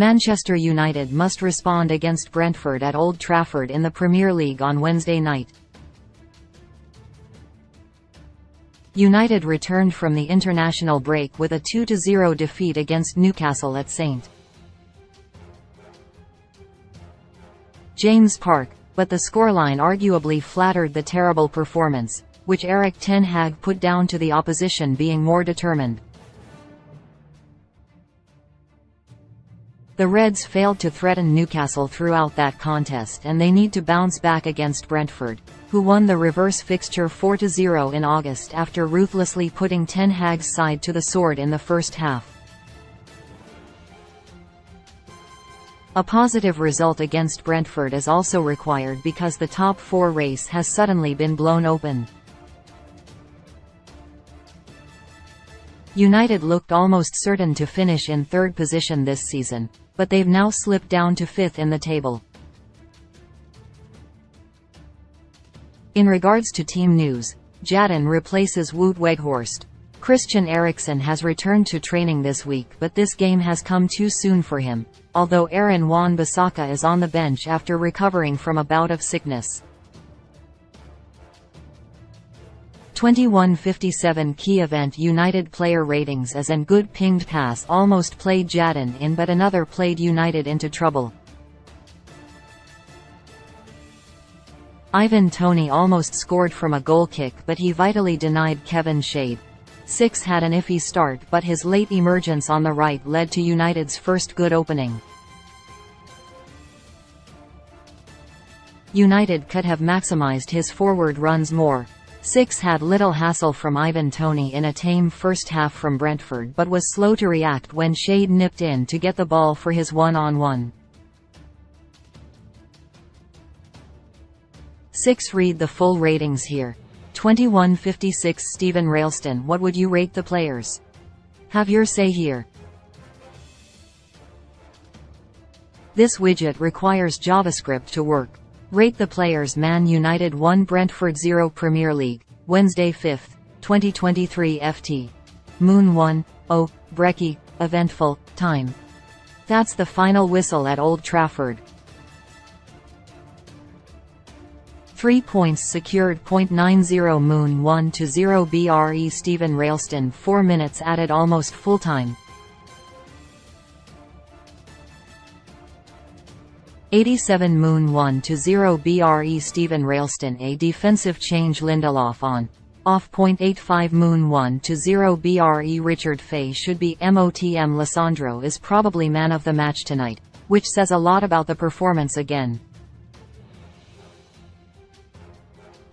Manchester United must respond against Brentford at Old Trafford in the Premier League on Wednesday night. United returned from the international break with a 2-0 defeat against Newcastle at St. James Park, but the scoreline arguably flattered the terrible performance, which Erik ten Hag put down to the opposition being more determined. The Reds failed to threaten Newcastle throughout that contest, and they need to bounce back against Brentford, who won the reverse fixture 4-0 in August after ruthlessly putting ten Hag's side to the sword in the first half. A positive result against Brentford is also required because the top four race has suddenly been blown open. United looked almost certain to finish in third position this season, but they've now slipped down to fifth in the table. In regards to team news, Jadon replaces Wout Weghorst. Christian Eriksen has returned to training this week, but this game has come too soon for him, although Aaron Wan-Bissaka is on the bench after recovering from a bout of sickness. 21:57 Key event United player ratings as an good pinged pass almost played Jadon in, but another played United into trouble. Ivan Toney almost scored from a goal kick, but he vitally denied Kevin Shade. 6 had an iffy start, but his late emergence on the right led to United's first good opening. United could have maximised his forward runs more. 6 had little hassle from Ivan Toney in a tame first half from Brentford, but was slow to react when Shade nipped in to get the ball for his one-on-one. 6 read the full ratings here. 21:56 Stephen Ralston. What would you rate the players? Have your say here. This widget requires JavaScript to work. Rate the players. Man United 1 Brentford 0 Premier League, Wednesday 5th, 2023 FT. Moon 1, oh, brekkie, eventful, time. That's the final whistle at Old Trafford. 3 points secured. 0.90 Moon 1-0 BRE Stephen Ralston 4 minutes added almost full time. 87 Moon 1-0 BRE Stephen Ralston a defensive change Lindelof on. Off. 0.85 Moon 1-0 BRE Richard Fay should be MOTM. Lissandro is probably man of the match tonight, which says a lot about the performance again.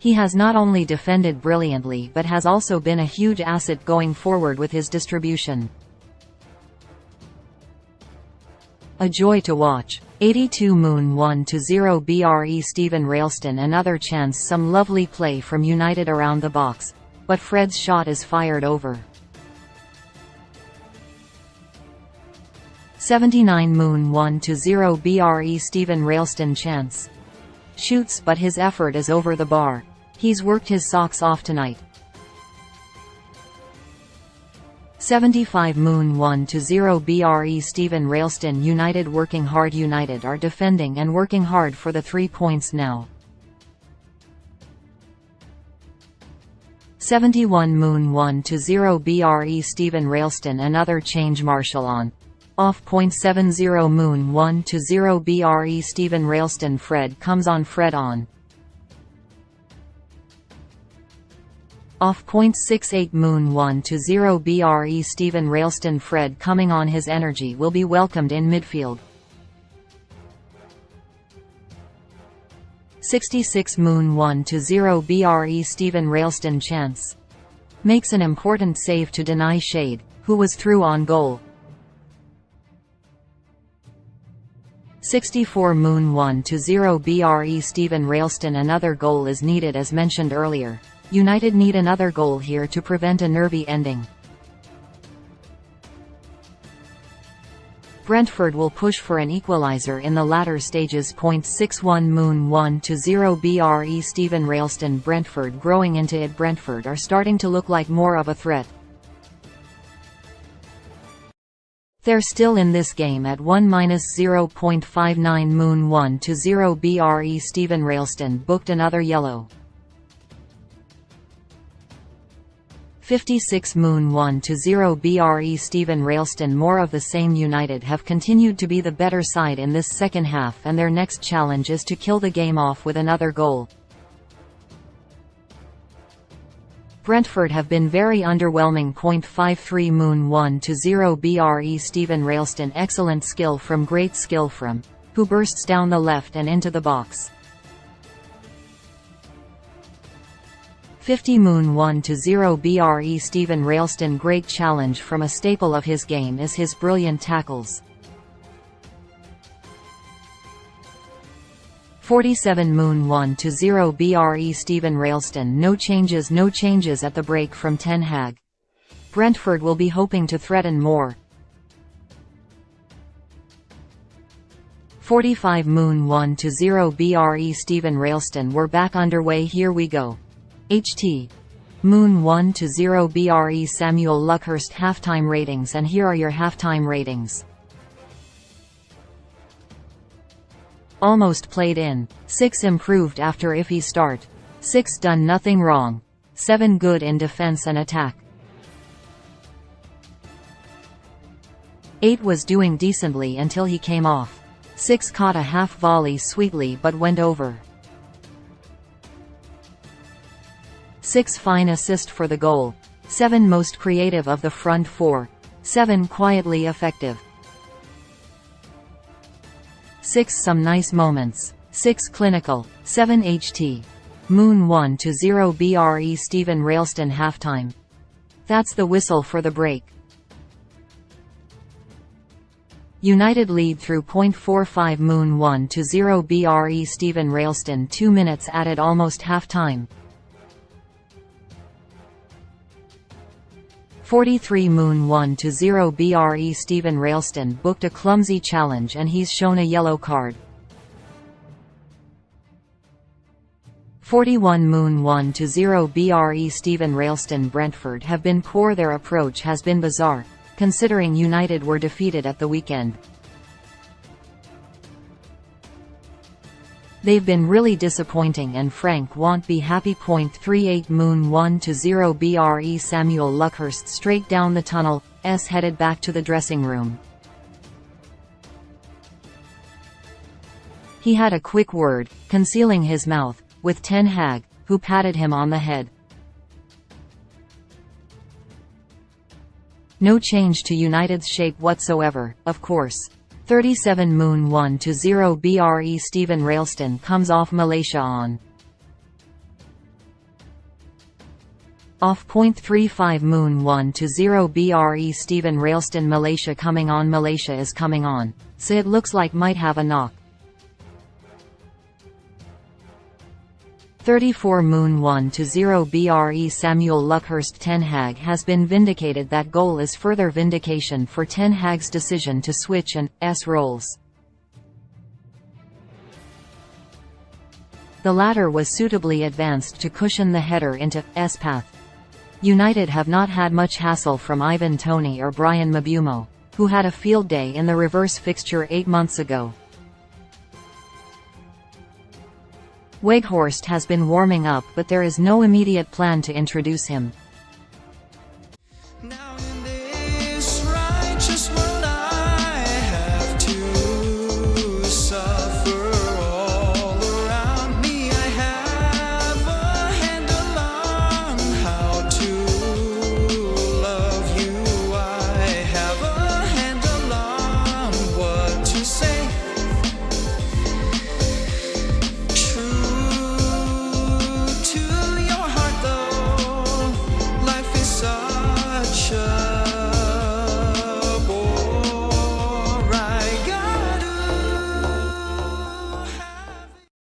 He has not only defended brilliantly but has also been a huge asset going forward with his distribution. A joy to watch. 82 Moon 1-0 BRE Stephen Ralston another chance. Some lovely play from United around the box, but Fred's shot is fired over. 79 Moon 1-0 BRE Stephen Ralston chance. Shoots, but his effort is over the bar. He's worked his socks off tonight. 75 Moon 1-0 BRE Stephen Ralston United working hard. United are defending and working hard for the 3 points now. 71 Moon 1-0 BRE Stephen Ralston another change Marshall on. Off. 0.70 Moon 1-0 BRE Stephen Ralston Fred comes on. Fred on. Off. 0.68 Moon 1-0 BRE Stephen Ralston Fred coming on. His energy will be welcomed in midfield. 66 Moon 1-0 BRE Stephen Ralston chance. Makes an important save to deny Shade, who was through on goal. 64 Moon 1-0 BRE Stephen Ralston another goal is needed. As mentioned earlier, United need another goal here to prevent a nervy ending. Brentford will push for an equaliser in the latter stages. 0.61 Moon 1-0 BRE Stephen Ralston Brentford growing into it. Brentford are starting to look like more of a threat. They're still in this game at 1-0.59 Moon 1-0 BRE. Stephen Railston booked another yellow. 56 Moon 1-0 BRE. Stephen Railston. More of the same. United have continued to be the better side in this second half, and their next challenge is to kill the game off with another goal. Brentford have been very underwhelming. 0.53 Moon 1-0 BRE. Stephen Railston. Excellent skill from great skill from, who bursts down the left and into the box. 50 Moon 1-0 BRE. Stephen Railston. Great challenge from. A staple of his game is his brilliant tackles. 47 Moon 1-0 BRE. Stephen Railston. No changes at the break from Ten Hag. Brentford will be hoping to threaten more. 45 Moon 1-0 BRE. Stephen Railston. We're back underway. Here we go. HT. Moon 1-0 BRE. Samuel Luckhurst. Halftime ratings. And here are your halftime ratings. Almost played in. 6 improved after iffy start. 6 done nothing wrong. 7 good in defense and attack. 8 was doing decently until he came off. 6 caught a half volley sweetly but went over. 6 fine assist for the goal. 7 most creative of the front 4. 7 quietly effective. 6 some nice moments. 6 clinical. 7 HT. Moon 1-0 BRE. Stephen Railston. Halftime. That's the whistle for the break. United lead through. 0.45 Moon 1-0 BRE. Stephen Railston. 2 minutes added. Almost half-time. 43 Moon 1-0 BRE. Stephen Railston booked a clumsy challenge and he's shown a yellow card. 41 Moon 1-0 BRE. Stephen Railston. Brentford have been poor. Their approach has been bizarre, considering United were defeated at the weekend. They've been really disappointing and Frank won't be happy. 0.38 Moon 1-0 BRE. Samuel Luckhurst straight down the tunnel, headed back to the dressing room. He had a quick word, concealing his mouth, with Ten Hag, who patted him on the head. No change to United's shape whatsoever, of course. 37 Moon 1-0 BRE. Stephen Railston comes off. Malaysia on. Off. 0.35 Moon 1-0 BRE. Stephen Railston. Malaysia coming on. Malaysia is coming on, so it looks like might have a knock. 34 Moon 1-0 BRE. Samuel Luckhurst. Ten Hag has been vindicated. That goal is further vindication for Ten Hag's decision to switch and roles. The latter was suitably advanced to cushion the header into path. United have not had much hassle from Ivan Toney or Brian Mabumo, who had a field day in the reverse fixture 8 months ago. Weghorst has been warming up, but there is no immediate plan to introduce him.